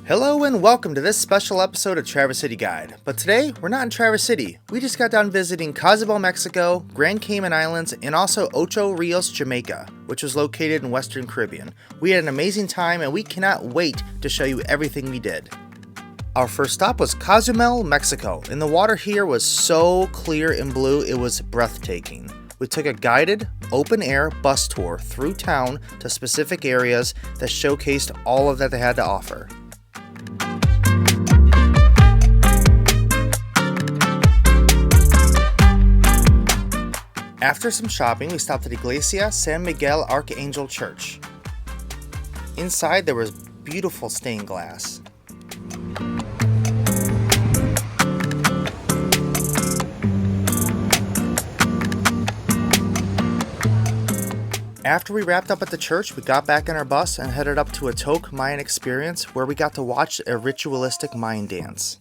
Hello and welcome to this special episode of Traverse City Guide. But today, we're not in Traverse City. We just got done visiting Cozumel, Mexico, Grand Cayman Islands, and also Ocho, Rios, Jamaica, which was located in Western Caribbean. We had an amazing time and we cannot wait to show you everything we did. Our first stop was Cozumel, Mexico, and the water here was so clear and blue it was breathtaking. We took a guided, open-air bus tour through town to specific areas that showcased all of that they had to offer. After some shopping, we stopped at Iglesia San Miguel Archangel Church. Inside, there was beautiful stained glass. After we wrapped up at the church, we got back on our bus and headed up to OTOCH Mayan experience, where we got to watch a ritualistic Mayan dance.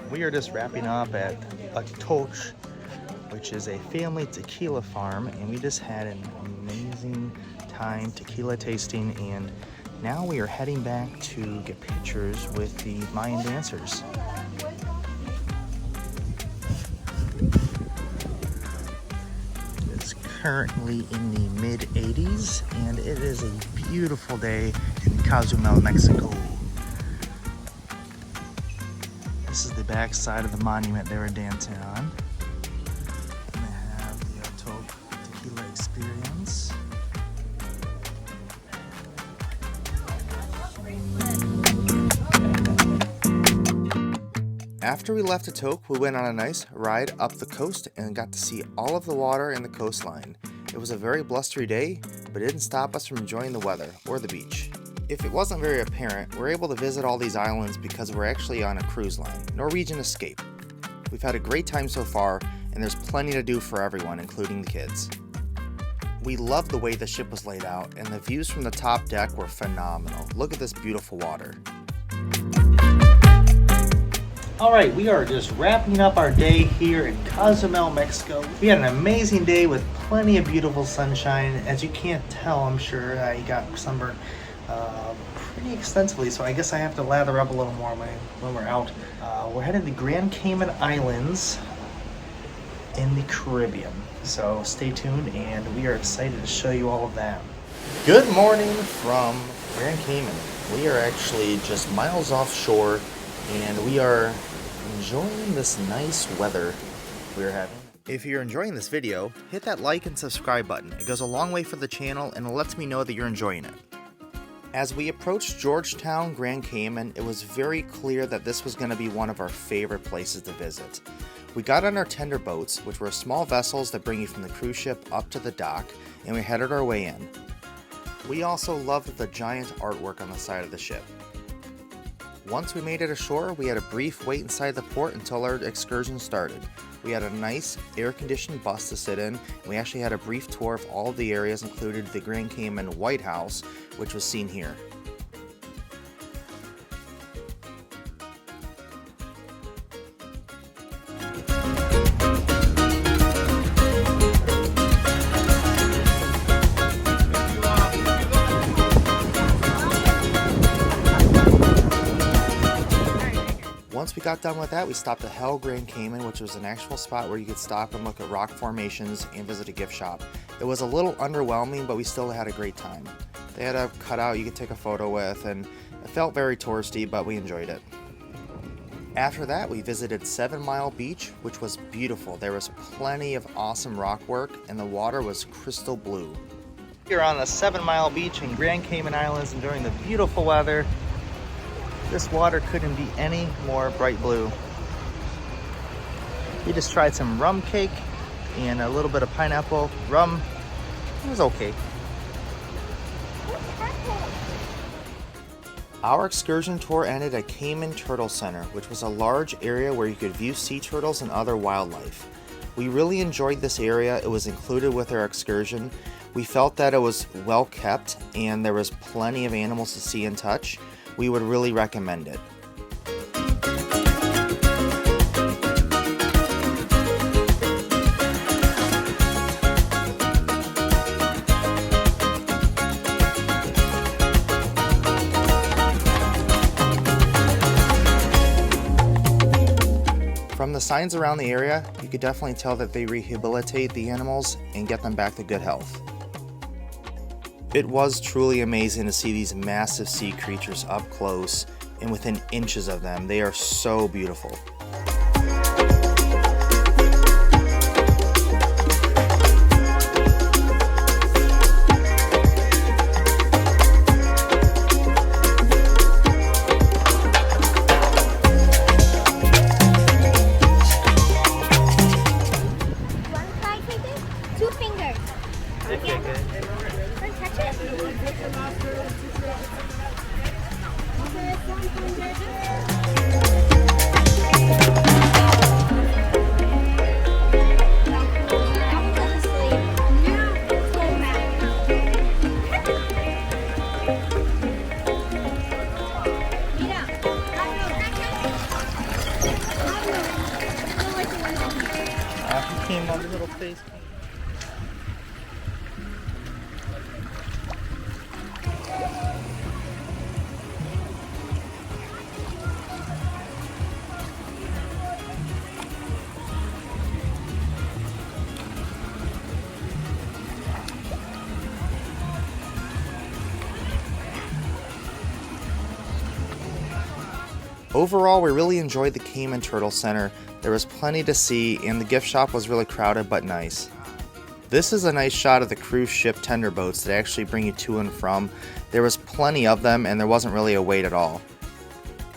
We are just wrapping up at OTOCH, which is a family tequila farm, and we just had an amazing time tequila tasting, and now we are heading back to get pictures with the Mayan dancers. It's currently in the mid-80s, and it is a beautiful day in Cozumel, Mexico. This is the back side of the monument they were dancing on. And they have the OTOCH tequila experience. After we left OTOCH, we went on a nice ride up the coast and got to see all of the water and the coastline. It was a very blustery day, but it didn't stop us from enjoying the weather or the beach. If it wasn't very apparent, we're able to visit all these islands because we're actually on a cruise line, Norwegian Escape. We've had a great time so far, and there's plenty to do for everyone, including the kids. We loved the way the ship was laid out, and the views from the top deck were phenomenal. Look at this beautiful water. Alright, we are just wrapping up our day here in Cozumel, Mexico. We had an amazing day with plenty of beautiful sunshine. As you can't tell, I'm sure I got sunburned pretty extensively, so I guess I have to lather up a little more when we're out. We're headed to Grand Cayman Islands, in the Caribbean. So stay tuned, and we are excited to show you all of that. Good morning from Grand Cayman. We are actually just miles offshore, and we are enjoying this nice weather we're having. If you're enjoying this video, hit that like and subscribe button. It goes a long way for the channel and it lets me know that you're enjoying it. As we approached Georgetown, Grand Cayman, it was very clear that this was going to be one of our favorite places to visit. We got on our tender boats, which were small vessels that bring you from the cruise ship up to the dock, and we headed our way in. We also loved the giant artwork on the side of the ship. Once we made it ashore, we had a brief wait inside the port until our excursion started. We had a nice air-conditioned bus to sit in, and we actually had a brief tour of all of the areas, included the Grand Cayman White House, which was seen here. Once we got done with that, we stopped at Hell Grand Cayman, which was an actual spot where you could stop and look at rock formations and visit a gift shop. It was a little underwhelming, but we still had a great time. They had a cutout you could take a photo with, and it felt very touristy, but we enjoyed it. After that, we visited 7 Mile Beach, which was beautiful. There was plenty of awesome rock work, and the water was crystal blue. We're on the 7 Mile Beach in Grand Cayman Islands, enjoying the beautiful weather. This water couldn't be any more bright blue. We just tried some rum cake and a little bit of pineapple rum. It was okay. Our excursion tour ended at Cayman Turtle Center, which was a large area where you could view sea turtles and other wildlife. We really enjoyed this area. It was included with our excursion. We felt that it was well kept and there was plenty of animals to see and touch. We would really recommend it. From the signs around the area, you could definitely tell that they rehabilitate the animals and get them back to good health. It was truly amazing to see these massive sea creatures up close and within inches of them. They are so beautiful. Came on the little face. Overall, we really enjoyed the Cayman Turtle Center. There was plenty to see, and the gift shop was really crowded but nice. This is a nice shot of the cruise ship tender boats that actually bring you to and from. There was plenty of them, and there wasn't really a wait at all.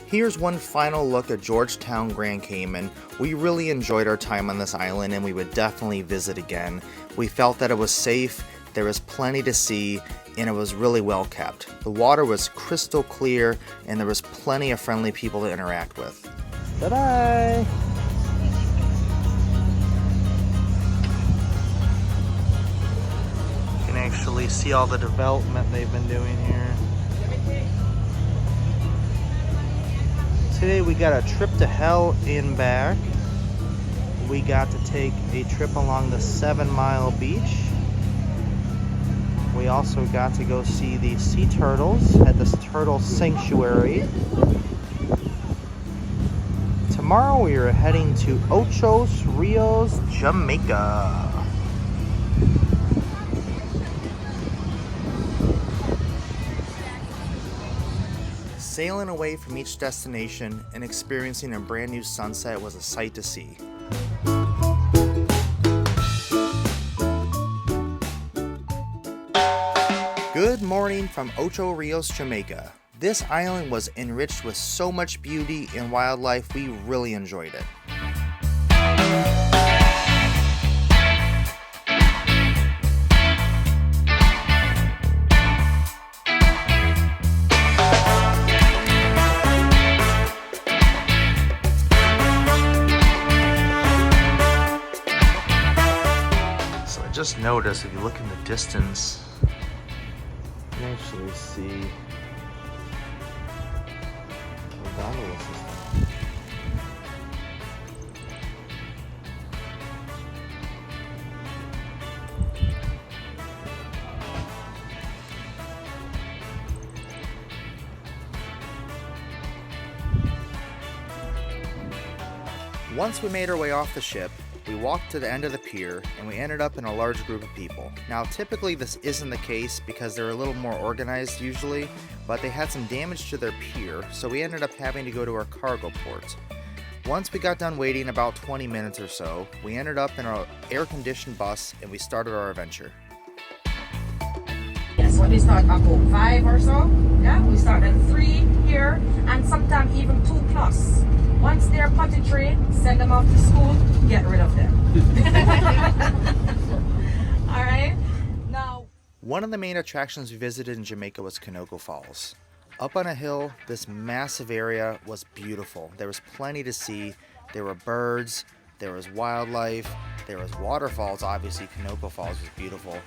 Here's one final look at Georgetown, Grand Cayman. We really enjoyed our time on this island, and we would definitely visit again. We felt that it was safe, there was plenty to see, and it was really well kept. The water was crystal clear, and there was plenty of friendly people to interact with. Bye-bye! You can actually see all the development they've been doing here. Today we got a trip to Hell and back. We got to take a trip along the 7 Mile Beach. We also got to go see the sea turtles at this turtle sanctuary. Tomorrow tomorrow we are heading to Ocho, Rios, Jamaica. Sailing away from each destination and experiencing a brand new sunset was a sight to see. Good morning from Ocho Rios, Jamaica. This island was enriched with so much beauty and wildlife, we really enjoyed it. So I just noticed if you look in the distance, you can actually see the gondola system. Once we made our way off the ship, we walked to the end of the pier and we ended up in a large group of people. Now typically this isn't the case because they're a little more organized usually, but they had some damage to their pier, so we ended up having to go to our cargo port. Once we got done waiting about 20 minutes or so, we ended up in our air-conditioned bus and we started our adventure. Yes, when we start about 5 or so, yeah, we start at 3 here and sometimes even 2+. Once they're potty trained, send them off to school, get rid of them. All right. Now, one of the main attractions we visited in Jamaica was Konoko Falls. Up on a hill, this massive area was beautiful. There was plenty to see. There were birds, there was wildlife, there was waterfalls. Obviously, Konoko Falls was beautiful.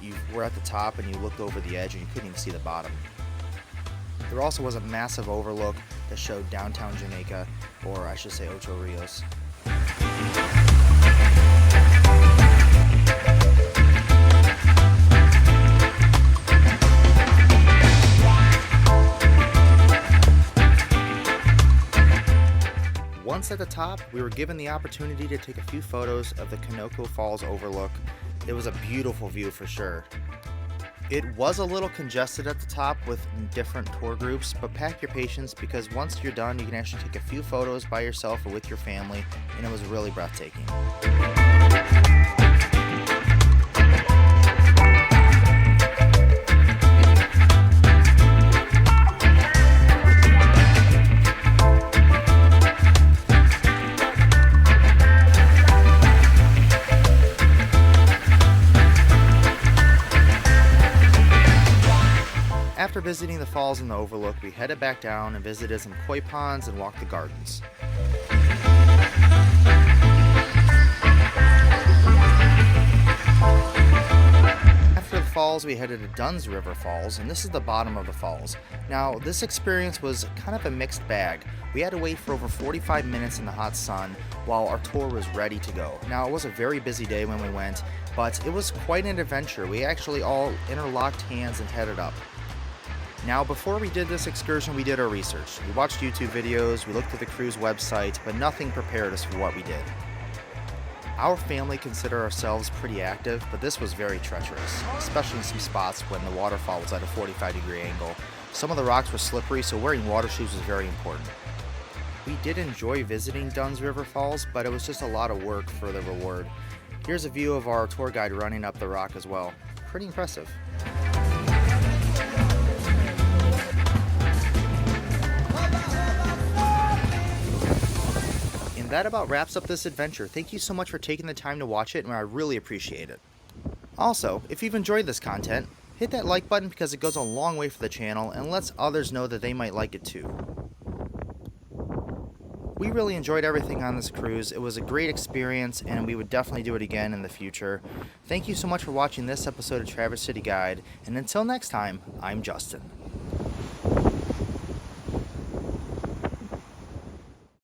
You were at the top and you looked over the edge and you couldn't even see the bottom. There also was a massive overlook that showed downtown Jamaica, or I should say Ocho Rios. Once at the top, we were given the opportunity to take a few photos of the Konoko Falls overlook. It was a beautiful view for sure. It was a little congested at the top with different tour groups, but pack your patience because once you're done, you can actually take a few photos by yourself or with your family, and it was really breathtaking. After visiting the falls and the overlook, we headed back down and visited some koi ponds and walked the gardens. After the falls, we headed to Dunn's River Falls, and this is the bottom of the falls. Now, this experience was kind of a mixed bag. We had to wait for over 45 minutes in the hot sun while our tour was ready to go. Now, it was a very busy day when we went, but it was quite an adventure. We actually all interlocked hands and headed up. Now, before we did this excursion, we did our research. We watched YouTube videos, we looked at the cruise website, but nothing prepared us for what we did. Our family consider ourselves pretty active, but this was very treacherous, especially in some spots when the waterfall was at a 45-degree angle. Some of the rocks were slippery, so wearing water shoes was very important. We did enjoy visiting Dunn's River Falls, but it was just a lot of work for the reward. Here's a view of our tour guide running up the rock as well. Pretty impressive. That about wraps up this adventure. Thank you so much for taking the time to watch it, and I really appreciate it. Also, if you've enjoyed this content, hit that like button because it goes a long way for the channel and lets others know that they might like it too. We really enjoyed everything on this cruise. It was a great experience and we would definitely do it again in the future. Thank you so much for watching this episode of Traverse City Guide, and until next time, I'm Justin.